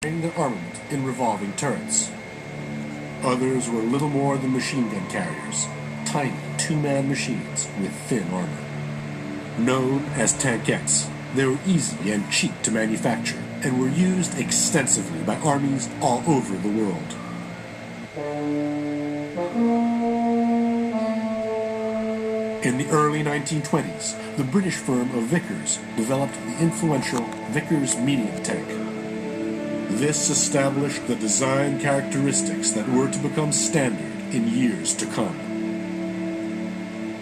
their armament in revolving turrets. Others were little more than machine gun carriers, tiny two-man machines with thin armor. Known as Tankettes, they were easy and cheap to manufacture and were used extensively by armies all over the world. In the early 1920s, the British firm of Vickers developed the influential Vickers medium tank. This established the design characteristics that were to become standard in years to come.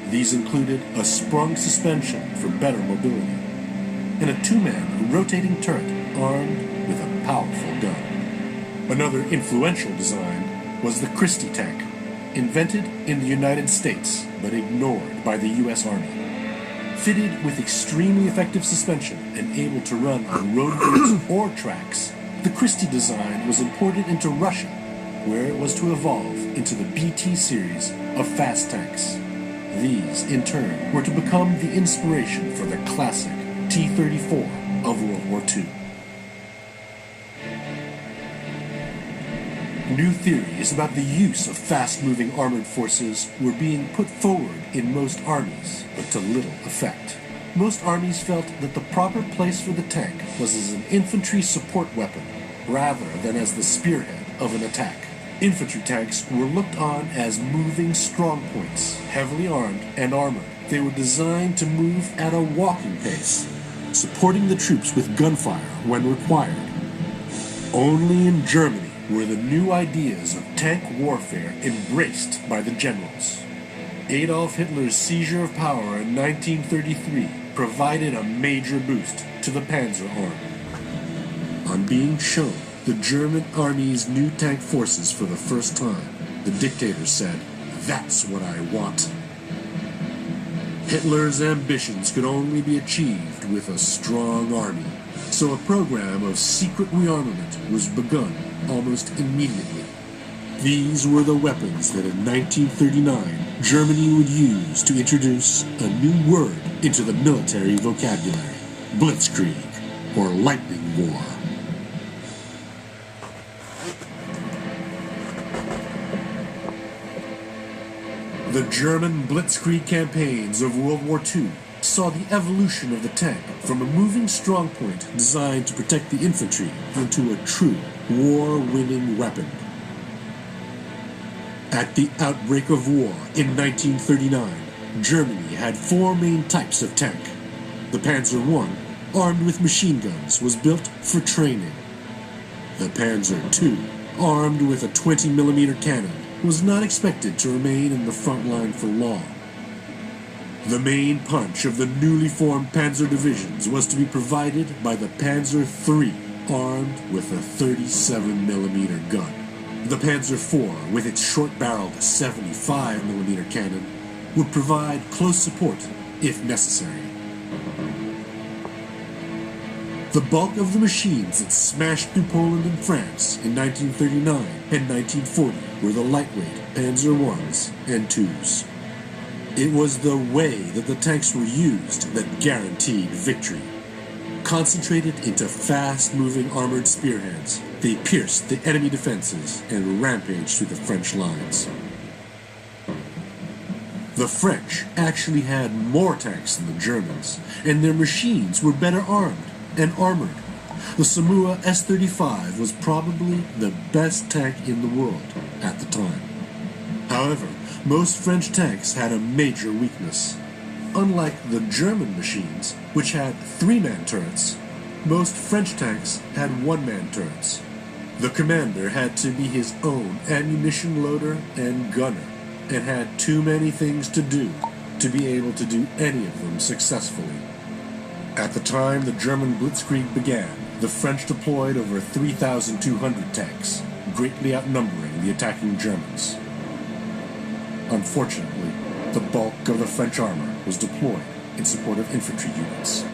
These included a sprung suspension for better mobility, and a two-man rotating turret armed with a powerful gun. Another influential design was the Christie tank, invented in the United States but ignored by the U.S. Army. Fitted with extremely effective suspension and able to run on road bridges or tracks, the Christie design was imported into Russia, where it was to evolve into the BT series of fast tanks. These, in turn, were to become the inspiration for the classic T-34 of World War II. New theories about the use of fast-moving armored forces were being put forward in most armies, but to little effect. Most armies felt that the proper place for the tank was as an infantry support weapon, rather than as the spearhead of an attack. Infantry tanks were looked on as moving strongpoints, heavily armed and armored. They were designed to move at a walking pace, supporting the troops with gunfire when required. Only in Germany were the new ideas of tank warfare embraced by the generals. Adolf Hitler's seizure of power in 1933 provided a major boost to the Panzer Army. On being shown the German army's new tank forces for the first time, the dictator said, "That's what I want." Hitler's ambitions could only be achieved with a strong army, so a program of secret rearmament was begun almost immediately. These were the weapons that in 1939 Germany would use to introduce a new word into the military vocabulary: blitzkrieg, or lightning war. The German blitzkrieg campaigns of World War II saw the evolution of the tank from a moving strongpoint designed to protect the infantry into a true war-winning weapon. At the outbreak of war in 1939, Germany had four main types of tank. The Panzer I, armed with machine guns, was built for training. The Panzer II, armed with a 20mm cannon, was not expected to remain in the front line for long. The main punch of the newly formed panzer divisions was to be provided by the Panzer III, armed with a 37mm gun. The Panzer IV, with its short-barreled 75mm cannon, would provide close support if necessary. The bulk of the machines that smashed through Poland and France in 1939 and 1940 were the lightweight Panzer Is and IIs. It was the way that the tanks were used that guaranteed victory. Concentrated into fast-moving armored spearheads, they pierced the enemy defenses and rampaged through the French lines. The French actually had more tanks than the Germans, and their machines were better armed and armored. The Saumur S-35 was probably the best tank in the world at the time. However, most French tanks had a major weakness. Unlike the German machines, which had three-man turrets, most French tanks had one-man turrets. The commander had to be his own ammunition loader and gunner, and had too many things to do to be able to do any of them successfully. At the time the German blitzkrieg began, the French deployed over 3,200 tanks, greatly outnumbering the attacking Germans. Unfortunately, the bulk of the French armor was deployed in support of infantry units.